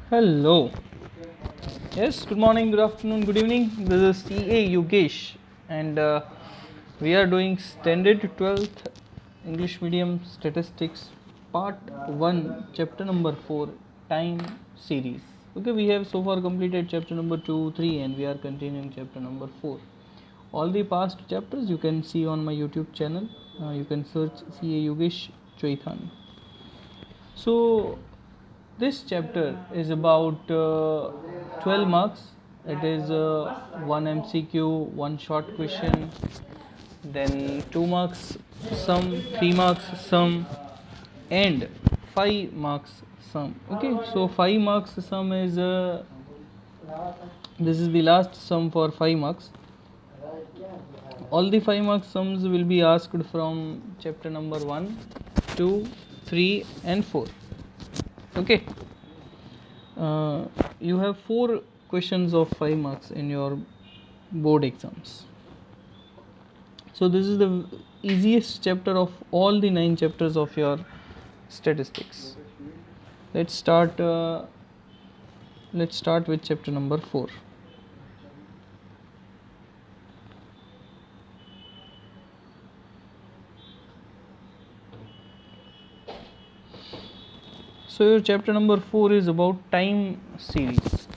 Hello. Yes, good morning, good afternoon, good evening. This is CA Yogesh, and we are doing Standard 12th English Medium Statistics Part 1, Chapter number 4, Time Series. Okay, we have so far completed Chapter number 2, 3, and we are continuing Chapter number 4. All the past chapters you can see on my YouTube channel. You can search CA Yogesh Choithani. So, this chapter is about 12 marks. It is one MCQ, one short question, then 2 marks sum, 3 marks sum, and 5 marks sum. Okay, so 5 marks sum is this is the last sum for 5 marks. All the 5 marks sums will be asked from chapter number 1, 2, 3, and 4. Okay. You have 4 questions of 5 marks in your board exams. So this is the easiest chapter of all the 9 chapters of your statistics. Let's start with chapter number 4. So your chapter number 4 is about time series.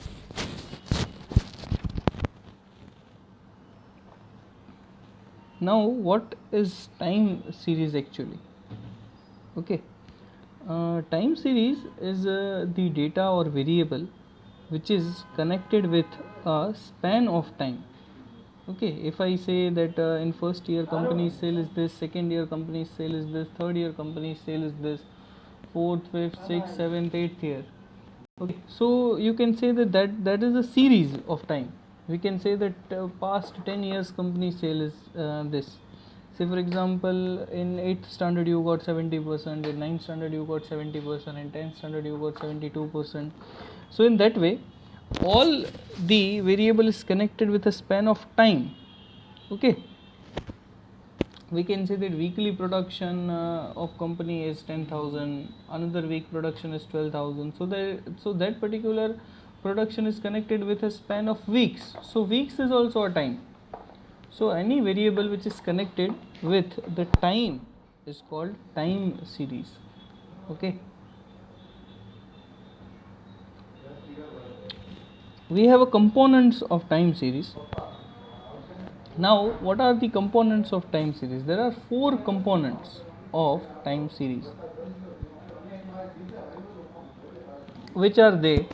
Now what is time series actually? Okay, time series is the data or variable which is connected with a span of time. Okay, if I say that in first year company's sale is this, second year company's sale is this, third year company's sale is this, fourth, fifth, sixth, seventh, eighth year. Okay, so you can say that is a series of time. We can say that past 10 years company sale is this. Say for example, in 8th standard you got 70%, in 9th standard you got 70%, in 10th standard you got 72%. So in that way, all the variable is connected with a span of time. Okay, we can say that weekly production of company is 10,000, another week production is 12,000. So that particular production is connected with a span of weeks. So weeks is also a time. So any variable which is connected with the time is called time series. Okay, we have a components of time series. Now what are the components of time series? There are 4 components of time series. Which are they?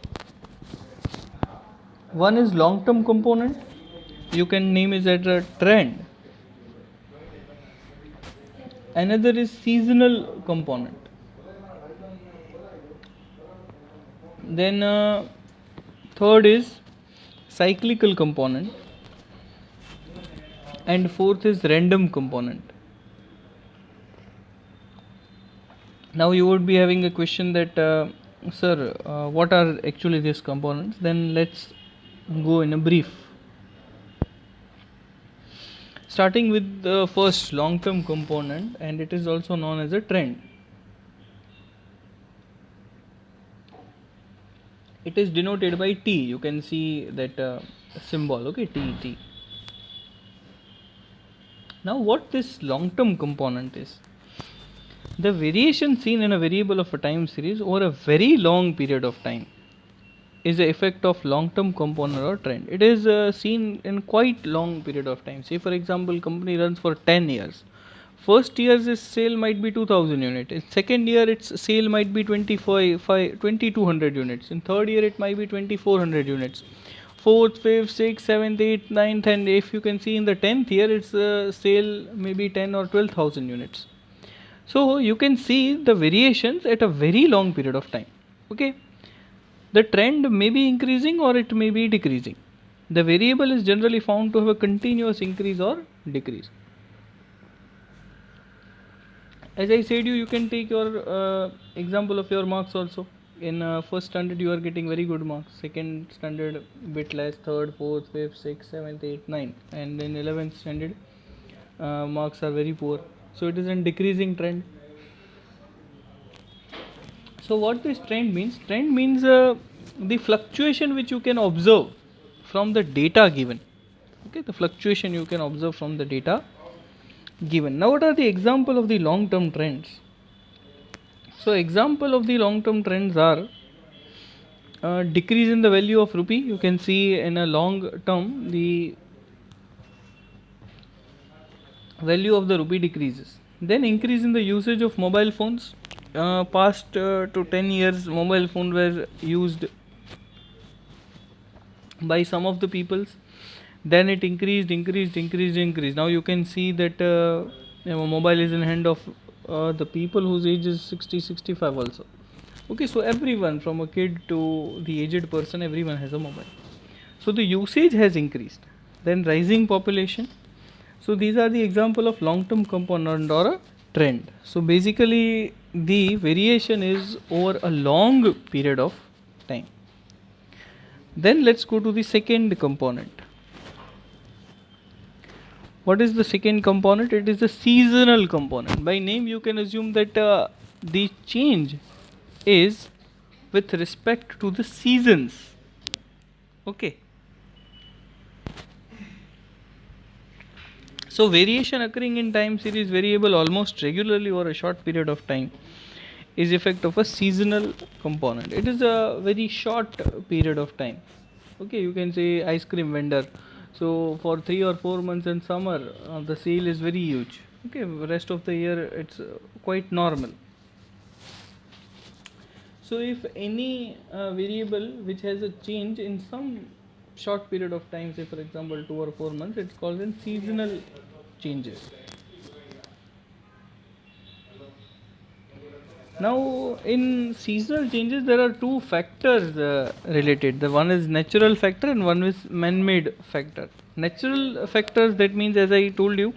One is long term component, you can name it as a trend. Another is seasonal component. Then third is cyclical component, and fourth is random component. Now you would be having a question that sir, what are actually these components? Then let's go in a brief. Starting with the first long term component, and it is also known as a trend. It is denoted by T. You can see that symbol. Okay, T. Now what this long term component is? The variation seen in a variable of a time series over a very long period of time is the effect of long term component or trend. It is seen in quite long period of time. Say for example, company runs for 10 years. First year's sale might be 2000 units. In second year its sale might be 2200 units. In third year it might be 2400 units. Fourth, fifth, sixth, seventh, eighth, ninth, and if you can see in the 10th year its sale maybe 10 or 12,000 units. So you can see the variations at a very long period of time. Okay, the trend may be increasing or it may be decreasing. The variable is generally found to have a continuous increase or decrease. As I said you can take your example of your marks also. In first standard you are getting very good marks, second standard bit less, third, fourth, fifth, sixth, seventh, eighth, ninth, and in 11th standard marks are very poor. So it is a decreasing trend. So what this trend means? Trend means the fluctuation which you can observe from the data given. Okay, the fluctuation you can observe from the data given. Now, what are the example of the long term trends? So, example of the long term trends are decrease in the value of rupee. You can see in a long term the value of the rupee decreases. Then increase in the usage of mobile phones. Past to 10 years mobile phone were used by some of the peoples, then it increased. Now you can see that mobile is in hand of the people whose age is 60-65 also. Okay, so everyone from a kid to the aged person, everyone has a mobile, so the usage has increased. Then rising population. So these are the example of long term component or a trend. So basically the variation is over a long period of time. Then let's go to the second component. What is the second component? It is the seasonal component. By name you can assume that the change is with respect to the seasons. Okay, so variation occurring in time series variable almost regularly over a short period of time is effect of a seasonal component. It is a very short period of time. Okay, you can say ice cream vendor, so for 3 or 4 months in summer the sale is very huge. Okay, rest of the year it's quite normal. So if any variable which has a change in some short period of time, say for example 2 or 4 months, it's called in seasonal changes. Now, in seasonal changes, there are two factors related. The one is natural factor and one is man-made factor. Natural factors, that means, as I told you,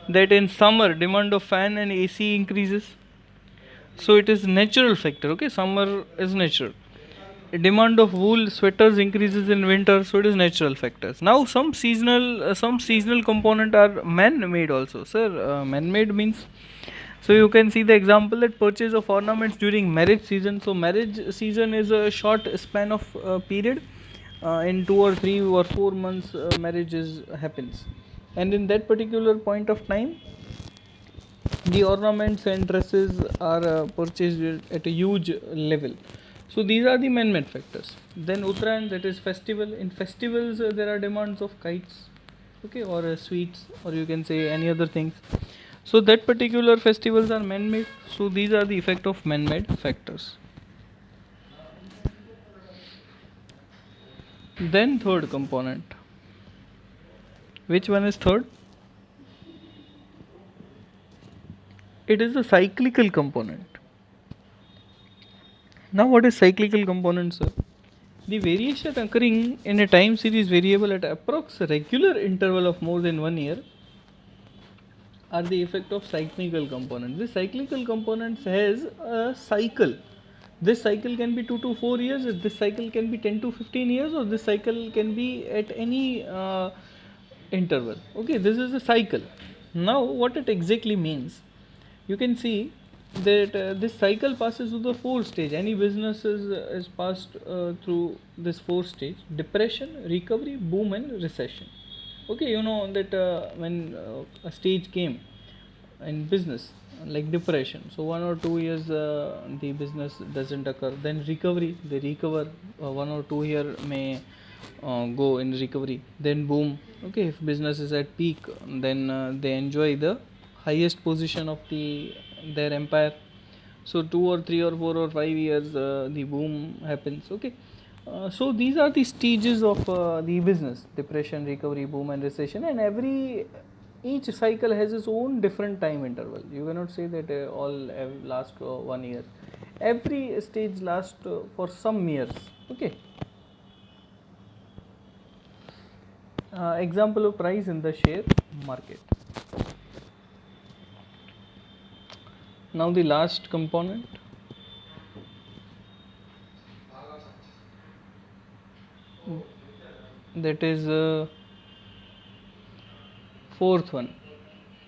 that in summer demand of fan and AC increases. So it is natural factor. Okay, summer is natural. Demand of wool sweaters increases in winter, so it is natural factors. Now some seasonal component are man-made also. Sir, man-made means, so you can see the example that purchase of ornaments during marriage season. So marriage season is a short span of period. In 2 or 3 or 4 months, marriages happens, and in that particular point of time, the ornaments and dresses are purchased at a huge level. So these are the man-made factors. Then Uttarayan, that is festival. In festivals, there are demands of kites, okay, or sweets, or you can say any other things. So that particular festivals are man-made. So these are the effect of man-made factors. Then third component. Which one is third? It is a cyclical component. Now what is cyclical component, sir? The variation occurring in a time series variable at approx regular interval of more than 1 year are the effect of cyclical component. This cyclical component has a cycle. This cycle can be 2 to 4 years, this cycle can be 10 to 15 years, or this cycle can be at any interval. Okay, this is a cycle. Now what it exactly means, you can see that this cycle passes through the 4 stage. Any business is passed through this 4 stage: depression, recovery, boom and recession. Okay, you know that when a stage came in business like depression, so 1 or 2 years the business doesn't occur. Then recovery, they recover, 1 or 2 year may go in recovery. Then boom, okay, if business is at peak, then they enjoy the highest position of their empire. So 2 or 3 or 4 or 5 years the boom happens. Okay, so these are the stages of the business: depression, recovery, boom and recession. And each cycle has its own different time interval. You cannot say that all last 1 year. Every stage lasts for some years. Okay, example of price in the share market. Now the last component, that is fourth one,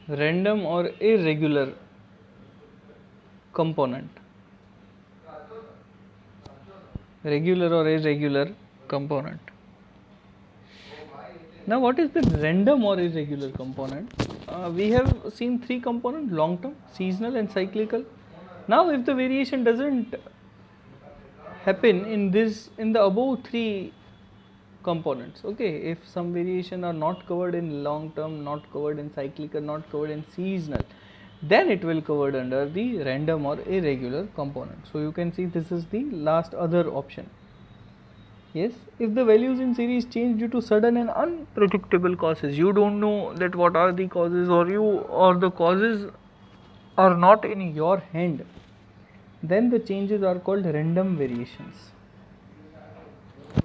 random or irregular component. regular or irregular component. Now what is the random or irregular component? We have seen three components: long term, seasonal and cyclical. Now if the variation doesn't happen in the above three components, okay, if some variation are not covered in long term, not covered in cyclical, not covered in seasonal, then it will covered under the random or irregular component. So you can see this is the last other option. Yes, if the values in series change due to sudden and unpredictable causes, you don't know that what are the causes, or the causes are not in your hand, then the changes are called random variations.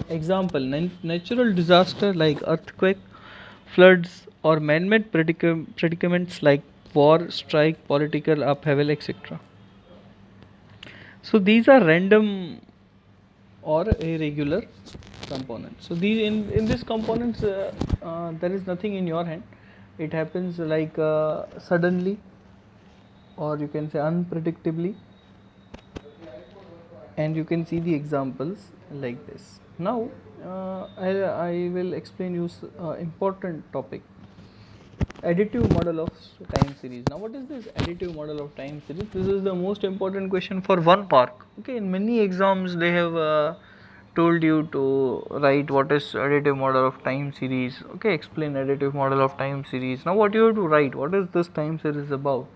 Example: natural disaster like earthquake, floods, or man-made predicaments like war, strike, political upheaval, etc. So these are random or irregular components. So these in this components there is nothing in your hand. It happens like suddenly, or you can say unpredictably, and you can see the examples like this. Now I will explain you important topic: additive model of time series. Now what is this additive model of time series? This is the most important question for 1 mark. Okay, in many exams they have told you to write what is additive model of time series. Okay, explain additive model of time series. Now what you have to write, what is this time series about?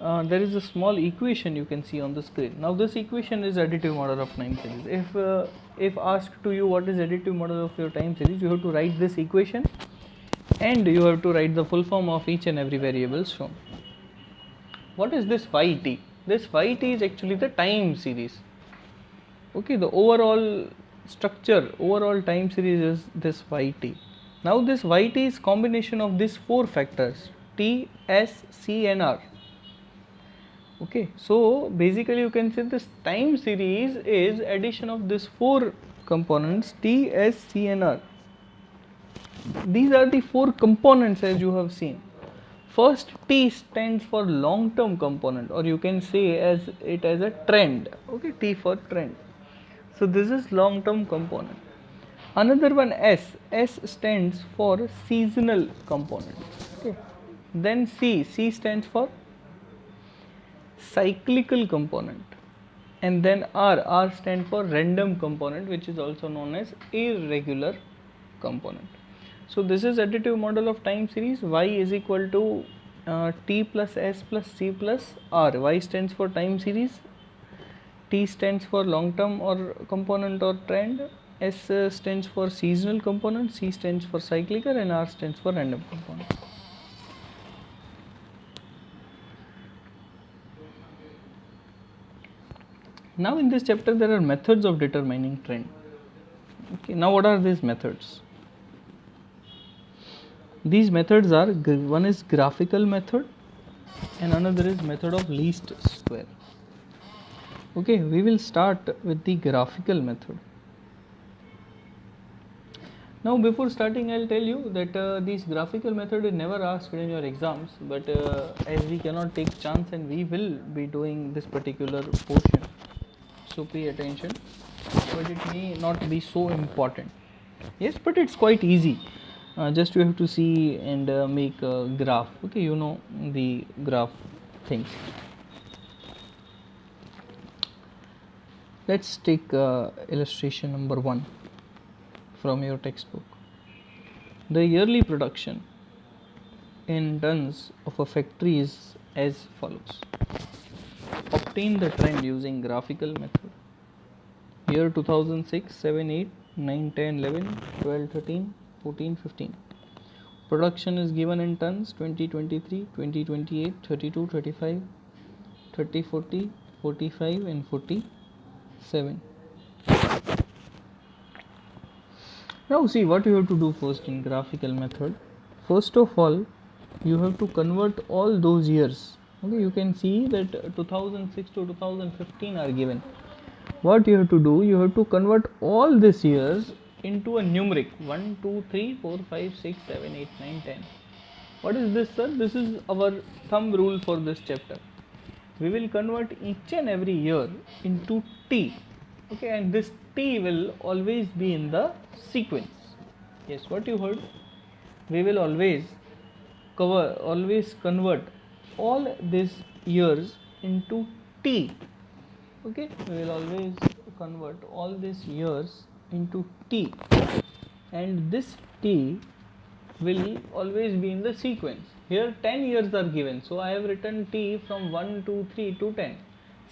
There is a small equation you can see on the screen. Now this equation is additive model of time series. If asked to you what is additive model of your time series, you have to write this equation, and you have to write the full form of each and every variable shown. What is this yt? This yt is actually the time series. Okay, the overall structure, overall time series is this yt. Now this yt is combination of these four factors: t, s, c and r. Okay, so basically you can say this time series is addition of these four components: t, s, c and r. These are the four components as you have seen. First, T stands for long term component, or you can say as it as a trend. Okay, T for trend. So this is long term component. Another one, S stands for seasonal component. Okay. Then C stands for cyclical component. And then R stands for random component, which is also known as irregular component. So this is additive model of time series. Y is equal to t plus s plus c plus r. Y stands for time series, t stands for long term or component or trend, s stands for seasonal component, c stands for cyclical and r stands for random component. Now in this chapter there are methods of determining trend. Okay, now what are these methods? These methods are, one is graphical method and another is method of least square. Okay, we will start with the graphical method. Now before starting I'll tell you that this graphical method is never asked in your exams, but as we cannot take chance and we will be doing this particular portion, so pay attention, but it may not be so important. Yes, but it's quite easy. Just you have to see and make a graph. Okay, you know the graph things. Let's take illustration number 1 from your textbook. The yearly production in tons of a factory is as follows. Obtain the trend using graphical method. Year 2006, 7, 8, 9, 10, 11, 12, 13, 14, 15. Production is given in tons: 2023, 2028, 32, 35, 30, 40, 45 and 47. Now see what you have to do first in graphical method. First of all, you have to convert all those years. Okay, you can see that 2006 to 2015 are given. What you have to do, you have to convert all these years into a numeric: 1, 2, 3, 4, 5, 6, 7, 8, 9, 10. What is this, sir? This is our thumb rule for this chapter. We will convert each and every year into T. Okay, and this t will always be in the sequence. Yes, what you heard? We will always convert all these years into t. Okay, we will always convert all these years into t, and this t will always be in the sequence. Here 10 years are given, so I have written t from 1, 2, 3 to 10.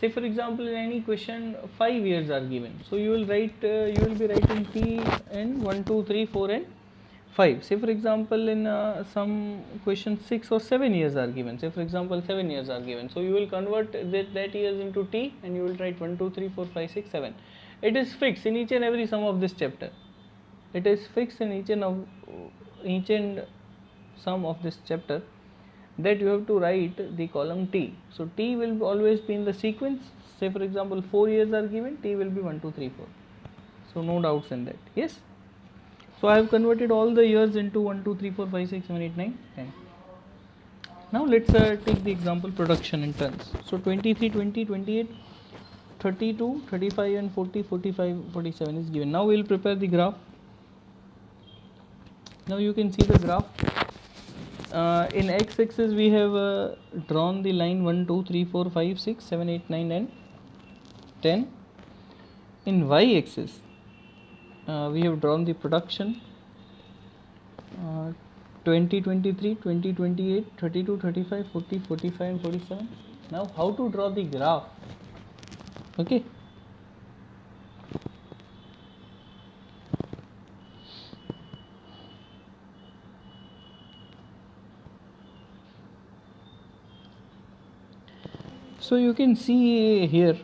Say for example in any question 5 years are given, so you will be writing t in 1, 2, 3, 4 and 5. Say for example in some question 6 or 7 years are given, say for example 7 years are given, so you will convert that years into t and you will write 1, 2, 3, 4, 5, 6, 7. It is fixed in each and every sum of this chapter. It is fixed in each and sum of this chapter that you have to write the column t. So t will always be in the sequence. Say for example 4 years are given, t will be 1, 2, 3, 4. So no doubts in that. Yes. So I have converted all the years into 1, 2, 3, 4, 5, 6, 7, 8, 9, 10. Now let's take the example production in turns. So 23, 20, 28, 32, 35 and 40, 45, 47 is given. Now we will prepare the graph. Now you can see the graph. In x-axis we have drawn the line 1, 2, 3, 4, 5, 6, 7, 8, 9 and 10. In y-axis we have drawn the production 20, 23, 20, 28, 32, 35, 40, 45 and 47. Now how to draw the graph? Okay. So you can see here,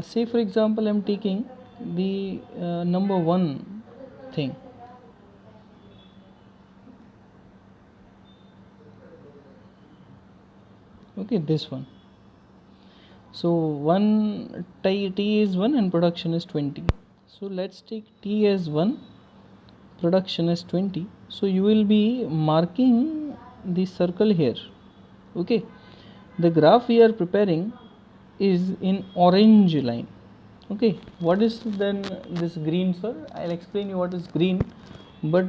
say for example I am taking the number 1 thing. Okay, this one. So 1 t is 1 and production is 20. So let's take t as 1, production is 20. So you will be marking the circle here. Okay, the graph we are preparing is in orange line. Okay, what is then this green, sir? I'll explain you what is green, but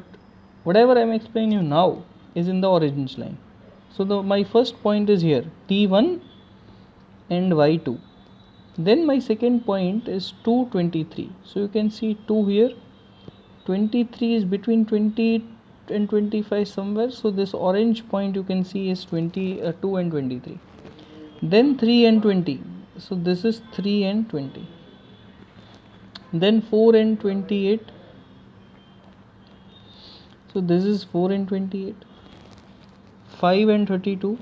whatever I'm explaining you now is in the orange line. So my first point is here t1 and y2. Then my second point is 223. So you can see 2 here, 23 is between 20 and 25 somewhere. So this orange point you can see is 2 and 23. Then 3 and 20. So this is 3 and 20. Then 4 and 28. So this is 4 and 28. 5 and 32.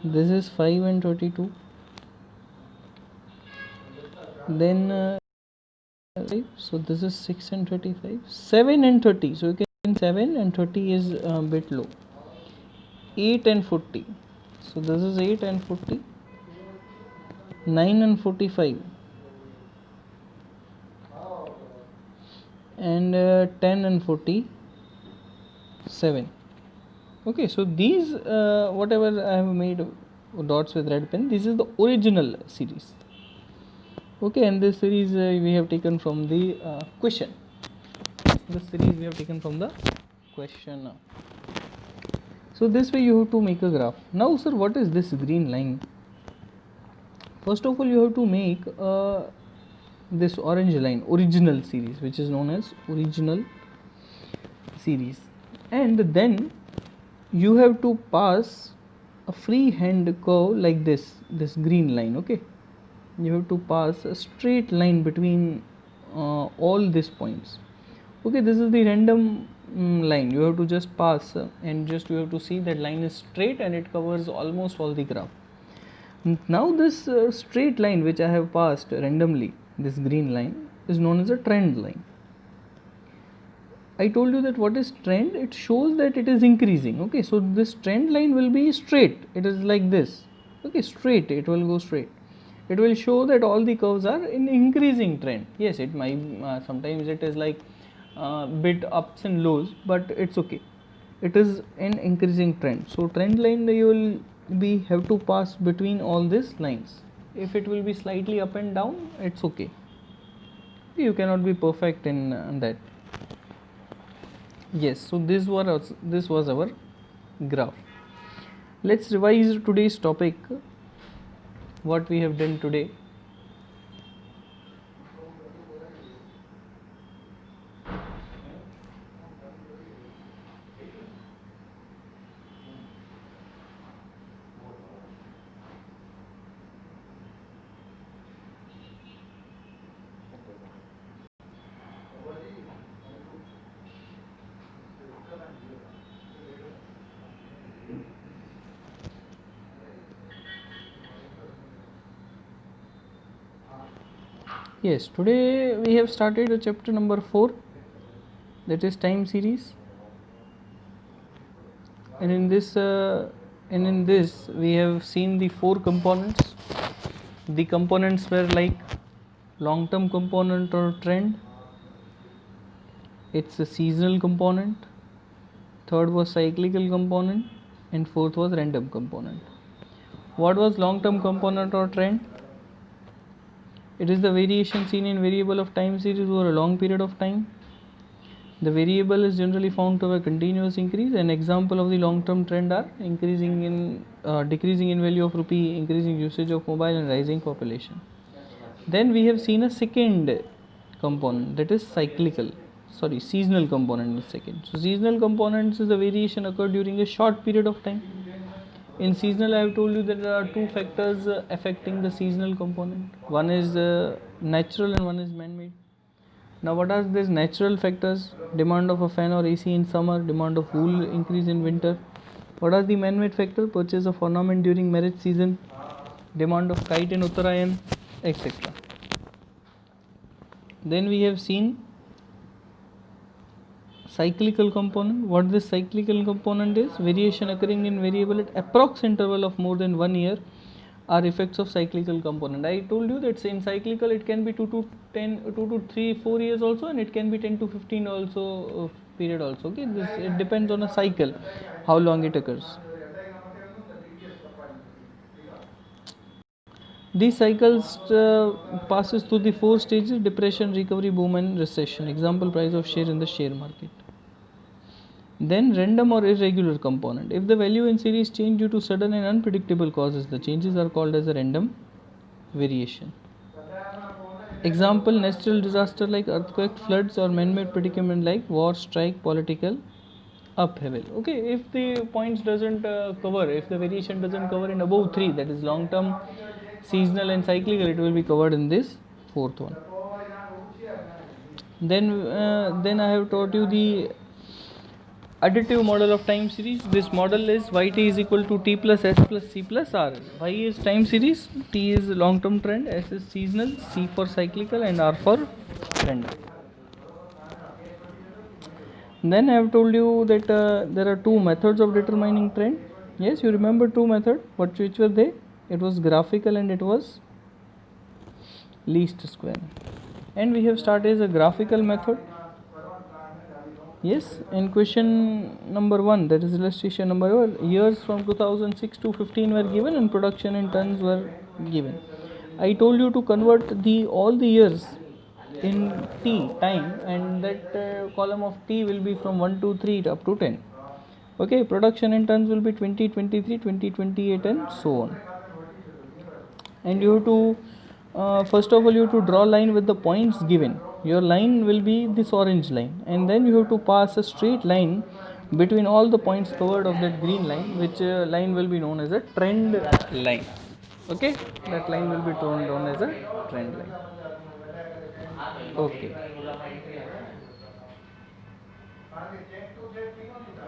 This is 5 and 32. Then so this is 6 and 35. 7 and 30. So you can 7 and 30 is a bit low. 8 and 40. So this is 8 and 40. 9 and 45. And 10 and 47. Okay, so these whatever I have made dots with red pen, this is the original series. Okay, and this series we have taken from the question. This series we have taken from the question. So this way you have to make a graph. Now sir, what is this green line? First of all you have to make this orange line, original series, which is known as original series, and then you have to pass a freehand curve like this green line. Okay, you have to pass a straight line between all these points. Okay, this is the random line you have to just pass and just you have to see that line is straight and it covers almost all the graph. Now this straight line which I have passed randomly, this green line, is known as a trend line. I told you that what is trend? It shows that it is increasing. Okay, so this trend line will be straight. It is like this. Okay, straight. It will go straight. It will show that all the curves are in increasing trend. Yes, it might sometimes it is like bit ups and lows, but it's okay. It is an increasing trend. So trend line you will have to pass between all these lines. If it will be slightly up and down, it's okay. You cannot be perfect in that. Yes, so this was our graph. Let's revise today's topic, what we have done today. Yes, today we have started the chapter number 4, that is time series. And in this we have seen the 4 components. The components were like long term component or trend, it's a seasonal component, third was cyclical component, and fourth was random component. What was long term component or trend? It is the variation seen in variable of time series over a long period of time. The variable is generally found to have a continuous increase. An example of the long term trend are decreasing in value of rupee, increasing usage of mobile, and rising population. Then we have seen a second component, that is seasonal component is second. So seasonal components is the variation occurred during a short period of time. In seasonal, I have told you that there are 2 factors affecting the seasonal component. One is natural and one is man-made. Now, what are these natural factors? Demand of a fan or AC in summer, demand of wool increase in winter. What are the man-made factors? Purchase of ornament during marriage season, demand of kite in Uttarayan, etc. Then we have seen cyclical component. What this cyclical component is? Variation occurring in variable at approx interval of more than 1 year are effects of cyclical component. I told you that in cyclical it can be 2 to 3 4 years also, and it can be 10 to 15 also period also. Okay, this it depends on a cycle how long it occurs. These cycles passes through the 4 stages: depression, recovery, boom, and recession. Example, price of share in the share market. Then random or irregular component. If the value in series change due to sudden and unpredictable causes, the changes are called as a random variation. Example, natural disaster like earthquake, floods, or man-made predicament like war, strike, political upheaval. Okay, if the points doesn't cover, if the variation doesn't cover in above 3, that is long term, seasonal, and cyclical, it will be covered in this 4th one. Then I have taught you the additive model of time series. This model is yt is equal to t plus s plus c plus r. Y is time series, t is long term trend, s is seasonal, c for cyclical, and r for trend. Then I have told you that there are 2 methods of determining trend. Yes, you remember 2 methods. Which were they? It was graphical and it was least square. And we have started as a graphical method. Yes, in question number 1, that is illustration number 1, years from 2006 to 15 were given and production in tons were given. I told you to convert all the years in t time, and that column of t will be from 1 to 3 up to 10. Okay, production in tons will be 2023, 2028, and so on. And you have to first of all you have to draw a line with the points given. Your line will be this orange line, and then you have to pass a straight line between all the points covered of that green line, which line will be known as a trend line. Okay, that line will be known as a trend line. Okay.